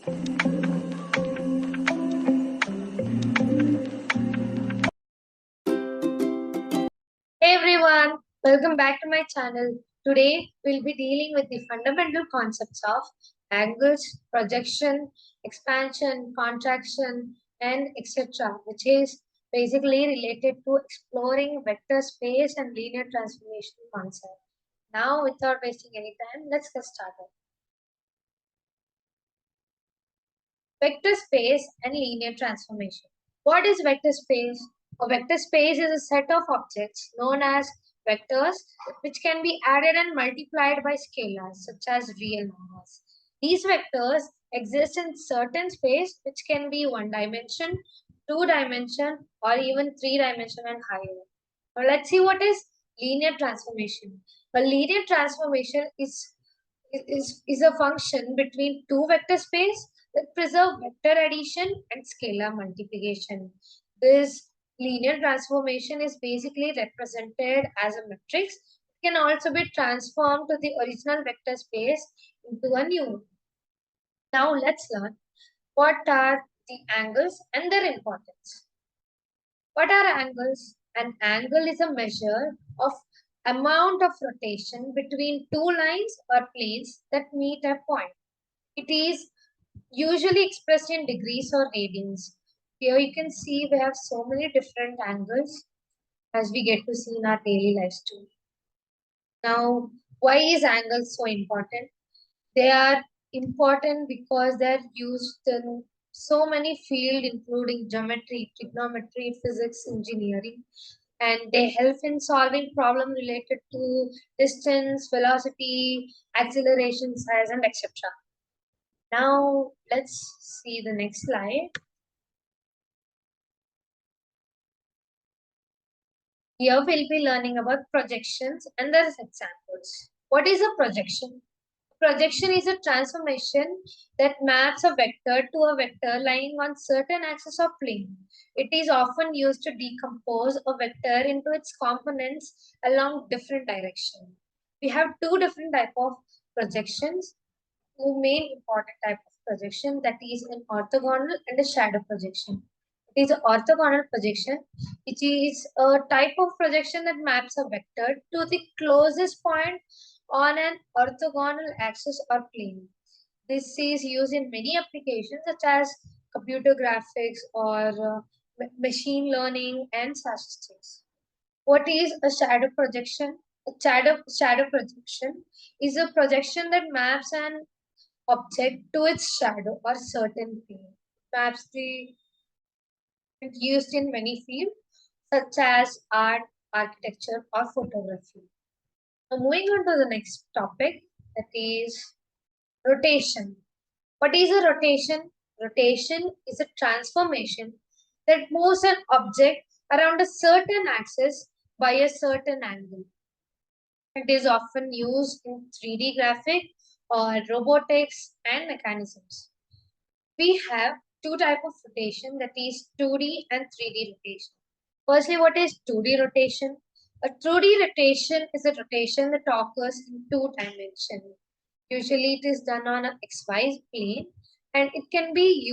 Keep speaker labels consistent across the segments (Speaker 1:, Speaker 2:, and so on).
Speaker 1: Hey everyone, welcome back to my channel. Today we'll be dealing with the fundamental concepts of angles, projection, expansion, contraction, and etc., which is basically related to exploring vector space and linear transformation concept. Now, without wasting any time, let's get started. Vector space and linear transformation. What is vector space? A vector space is a set of objects known as vectors which can be added and multiplied by scalars such as real numbers. These vectors exist in certain space which can be one dimension, two dimension, or even three dimension and higher. Now let's see what is linear transformation. A linear transformation is a function between two vector space that preserve vector addition and scalar multiplication. This linear transformation is basically represented as a matrix. It can also be transformed to the original vector space into a new one. Now let's learn what are the angles and their importance. What are angles? An angle is a measure of amount of rotation between two lines or planes that meet a point. It is usually expressed in degrees or radians. Here you can see we have so many different angles as we get to see in our daily lives too. Now, why is angle so important? They are important because they're used in so many fields, including geometry, trigonometry, physics, engineering, and they help in solving problems related to distance, velocity, acceleration, size, and etc. Now, let's see the next slide. Here we'll be learning about projections and their examples. What is a projection? Projection is a transformation that maps a vector to a vector lying on certain axis or plane. It is often used to decompose a vector into its components along different directions. We have two different type of projections, two main important type of projection, that is an orthogonal and a shadow projection. It is an orthogonal projection, which is a type of projection that maps a vector to the closest point on an orthogonal axis or plane. This is used in many applications such as computer graphics or machine learning and statistics. What is a shadow projection? A shadow projection is a projection that maps an object to its shadow or certain plane. Maps the used in many fields such as art, architecture, or photography. Now, moving on to the next topic, that is rotation. What is a rotation? Rotation is a transformation that moves an object around a certain axis by a certain angle. It is often used in 3D graphic or robotics and mechanisms. We have two types of rotation, that is 2D and 3D rotation. Firstly, what is 2D rotation? A 2D rotation is a rotation that occurs in two dimensions. Usually it is done on an XY plane and it can be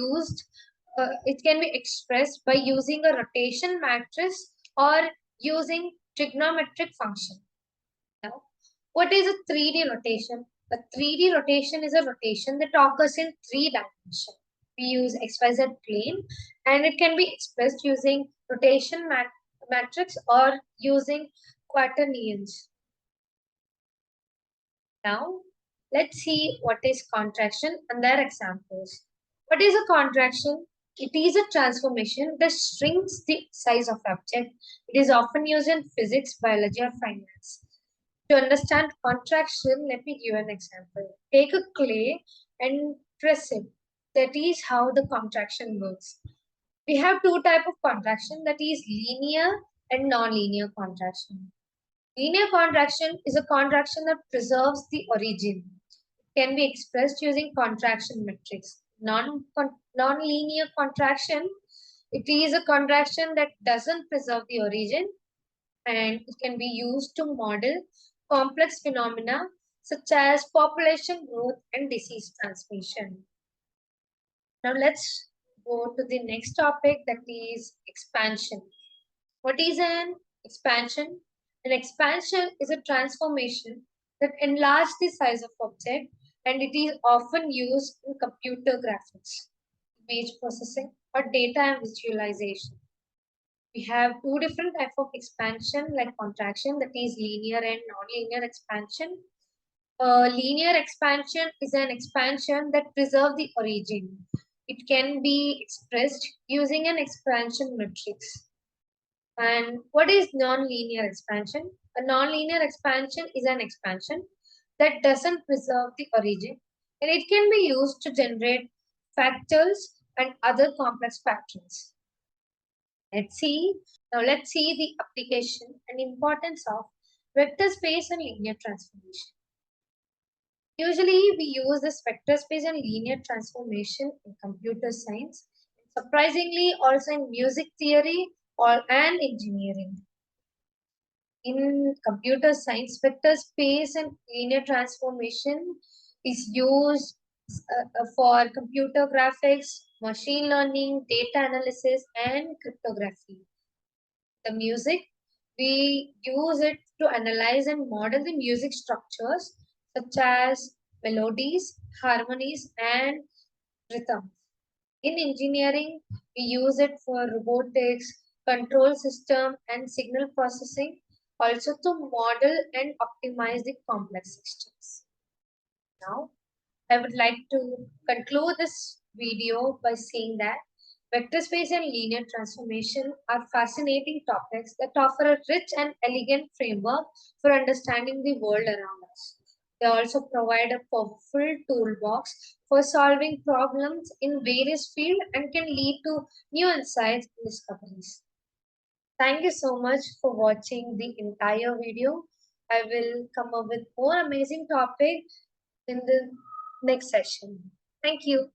Speaker 1: expressed by using a rotation matrix or using trigonometric function. Now, what is a 3D rotation? A 3D rotation is a rotation that occurs in three dimensions. We use XYZ plane and it can be expressed using rotation matrix or using quaternions. Now, let's see what is contraction and their examples. What is a contraction? It is a transformation that shrinks the size of object. It is often used in physics, biology, or finance. To understand contraction, let me give you an example. Take a clay and press it. That is how the contraction works. We have two types of contraction, that is linear and non-linear contraction. Linear contraction is a contraction that preserves the origin. It can be expressed using contraction metrics. Non-linear contraction, it is a contraction that doesn't preserve the origin and it can be used to model complex phenomena such as population growth and disease transmission. Now let's go to the next topic, that is expansion. What is an expansion? An expansion is a transformation that enlarges the size of object, and it is often used in computer graphics, image processing, or data and visualization. We have two different types of expansion, like contraction, that is linear and non-linear expansion. Linear expansion is an expansion that preserves the origin. It can be expressed using an expansion matrix. And what is non-linear expansion? A non-linear expansion is an expansion that doesn't preserve the origin, and it can be used to generate fractals and other complex patterns. Let's see the application and importance of vector space and linear transformation. Usually we use this vector space and linear transformation in computer science, surprisingly also in music theory and engineering. In computer science, vector space and linear transformation is used for computer graphics, machine learning, data analysis, and cryptography. The music, we use it to analyze and model the music structures such as melodies, harmonies, and rhythms. In engineering, we use it for robotics, control system, and signal processing, also to model and optimize the complex systems. Now, I would like to conclude this video by saying that vector space and linear transformation are fascinating topics that offer a rich and elegant framework for understanding the world around us. They also provide a powerful toolbox for solving problems in various fields and can lead to new insights and discoveries. Thank you so much for watching the entire video. I will come up with more amazing topics in the next session. Thank you.